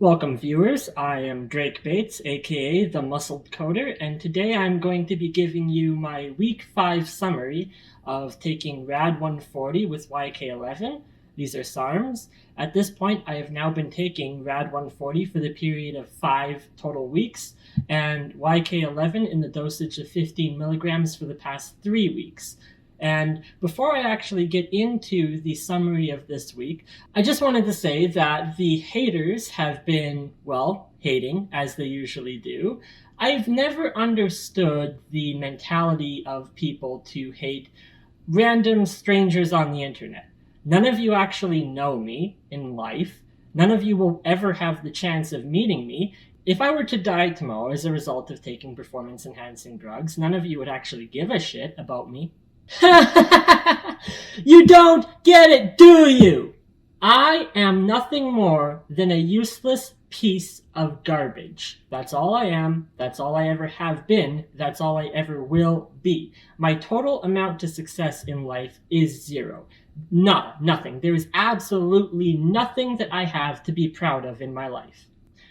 Welcome viewers, I am Drake Bates, aka the Muscled Coder, and today I'm going to be giving you my Week 5 summary of taking RAD-140 with YK-11. These are SARMs. At this point, I have now been taking RAD-140 for the period of 5 total weeks, and YK-11 in the dosage of 15 milligrams for the past 3 weeks. And before I actually get into the summary of this week, I just wanted to say that the haters have been, well, hating, as they usually do. I've never understood the mentality of people to hate random strangers on the internet. None of you actually know me in life. None of you will ever have the chance of meeting me. If I were to die tomorrow as a result of taking performance-enhancing drugs, none of you would actually give a shit about me. You don't get it, do you? I am nothing more than a useless piece of garbage. That's all I am. That's all I ever have been. That's all I ever will be. My total amount to success in life is 0. Nothing. There is absolutely nothing that I have to be proud of in my life.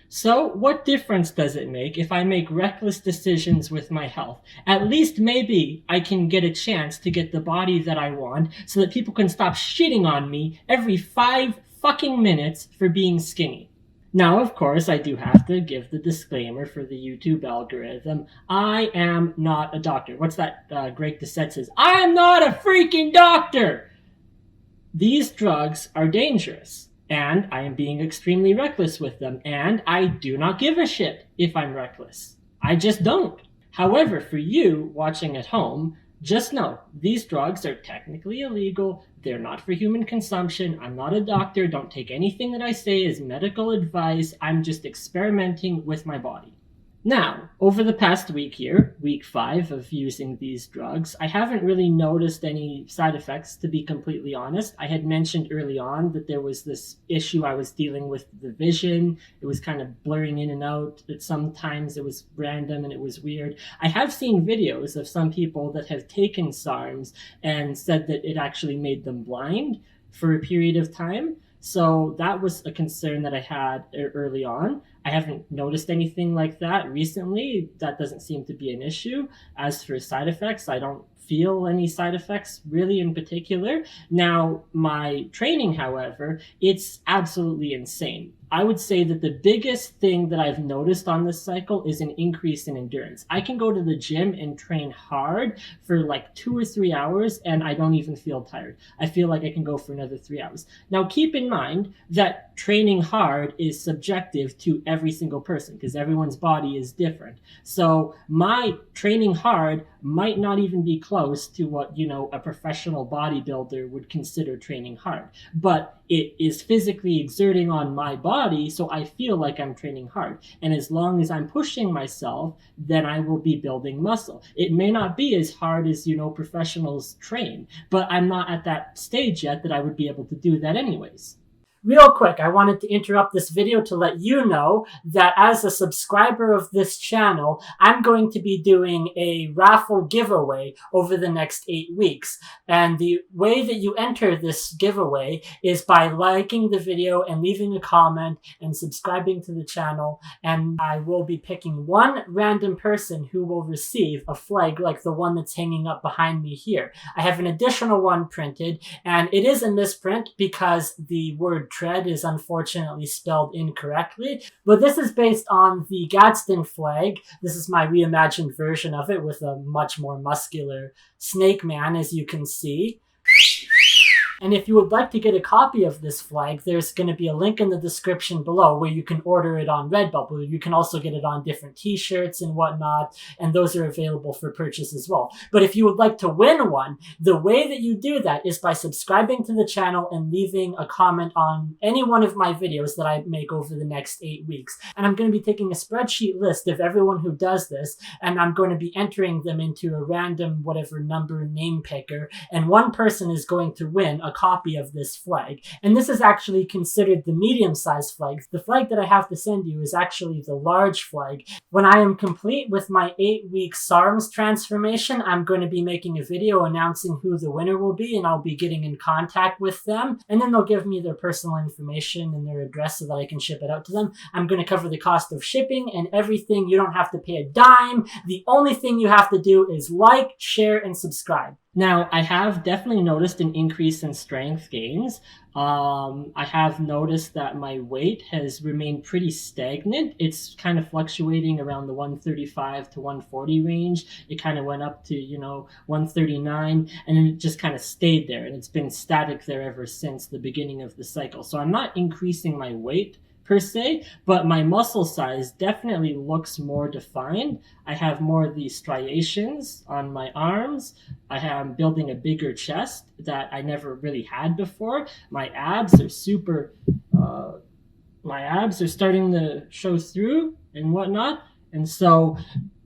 So what difference does it make if I make reckless decisions with my health? At least maybe I can get a chance to get the body that I want so that people can stop shitting on me every 5 fucking minutes for being skinny. Now, of course, I do have to give the disclaimer for the YouTube algorithm. I am not a doctor. What's that Greg Doucette says? I am not a freaking doctor! These drugs are dangerous. And I am being extremely reckless with them, and I do not give a shit if I'm reckless. I just don't. However, for you watching at home, just know these drugs are technically illegal. They're not for human consumption. I'm not a doctor. Don't take anything that I say as medical advice. I'm just experimenting with my body. Now, over the past week here, week 5 of using these drugs, I haven't really noticed any side effects, to be completely honest. I had mentioned early on that there was this issue I was dealing with the vision. It was kind of blurring in and out, that sometimes it was random and it was weird. I have seen videos of some people that have taken SARMs and said that it actually made them blind for a period of time. So that was a concern that I had early on. I haven't noticed anything like that recently. That doesn't seem to be an issue. As for side effects, I don't feel any side effects really in particular. Now, my training, however, it's absolutely insane. I would say that the biggest thing that I've noticed on this cycle is an increase in endurance. I can go to the gym and train hard for like 2 or 3 hours and I don't even feel tired. I feel like I can go for another 3 hours. Now, keep in mind that training hard is subjective to every single person because everyone's body is different. So my training hard might not even be close to what, a professional bodybuilder would consider training hard. But it is physically exerting on my body, so I feel like I'm training hard. And as long as I'm pushing myself, then I will be building muscle. It may not be as hard as, professionals train, but I'm not at that stage yet that I would be able to do that anyways. Real quick, I wanted to interrupt this video to let you know that as a subscriber of this channel, I'm going to be doing a raffle giveaway over the next 8 weeks. And the way that you enter this giveaway is by liking the video and leaving a comment and subscribing to the channel. And I will be picking one random person who will receive a flag like the one that's hanging up behind me here. I have an additional one printed, and it is a misprint because the word tread is unfortunately spelled incorrectly, but this is based on the Gadsden flag. This is my reimagined version of it with a much more muscular snake man, as you can see. And if you would like to get a copy of this flag, there's going to be a link in the description below where you can order it on Redbubble. You can also get it on different t-shirts and whatnot, and those are available for purchase as well. But if you would like to win one, the way that you do that is by subscribing to the channel and leaving a comment on any one of my videos that I make over the next 8 weeks. And I'm going to be taking a spreadsheet list of everyone who does this, and I'm going to be entering them into a random whatever number name picker, and one person is going to win a copy of this flag. And this is actually considered the medium-sized flag. The flag that I have to send you is actually the large flag. When I am complete with my 8-week SARMs transformation, I'm going to be making a video announcing who the winner will be, and I'll be getting in contact with them. And then they'll give me their personal information and their address so that I can ship it out to them. I'm going to cover the cost of shipping and everything. You don't have to pay a dime. The only thing you have to do is like, share, and subscribe. Now, I have definitely noticed an increase in strength gains. I have noticed that my weight has remained pretty stagnant. It's kind of fluctuating around the 135 to 140 range. It kind of went up to, 139, and then it just kind of stayed there. And it's been static there ever since the beginning of the cycle. So I'm not increasing my weight per se, but my muscle size definitely looks more defined. I have more of these striations on my arms. I am building a bigger chest that I never really had before. My abs are starting to show through and whatnot. And so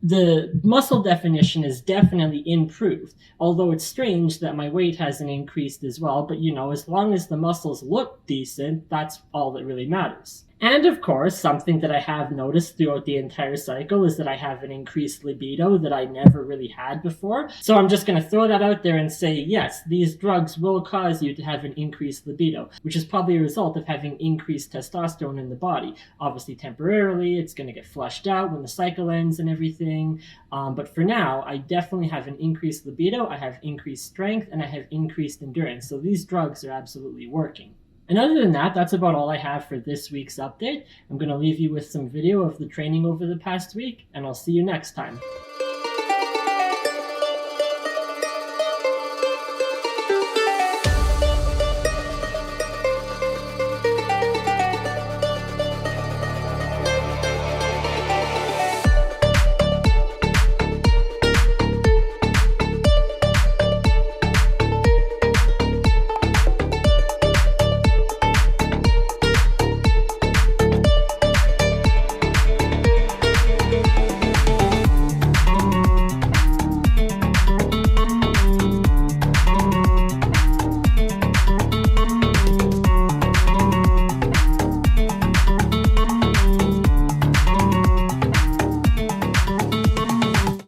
the muscle definition is definitely improved, although it's strange that my weight hasn't increased as well. But as long as the muscles look decent, that's all that really matters. And of course, something that I have noticed throughout the entire cycle is that I have an increased libido that I never really had before. So I'm just going to throw that out there and say, yes, these drugs will cause you to have an increased libido, which is probably a result of having increased testosterone in the body. Obviously, temporarily, it's going to get flushed out when the cycle ends and everything. But for now, I definitely have an increased libido, I have increased strength, and I have increased endurance. So these drugs are absolutely working. And other than that, that's about all I have for this week's update. I'm going to leave you with some video of the training over the past week, and I'll see you next time.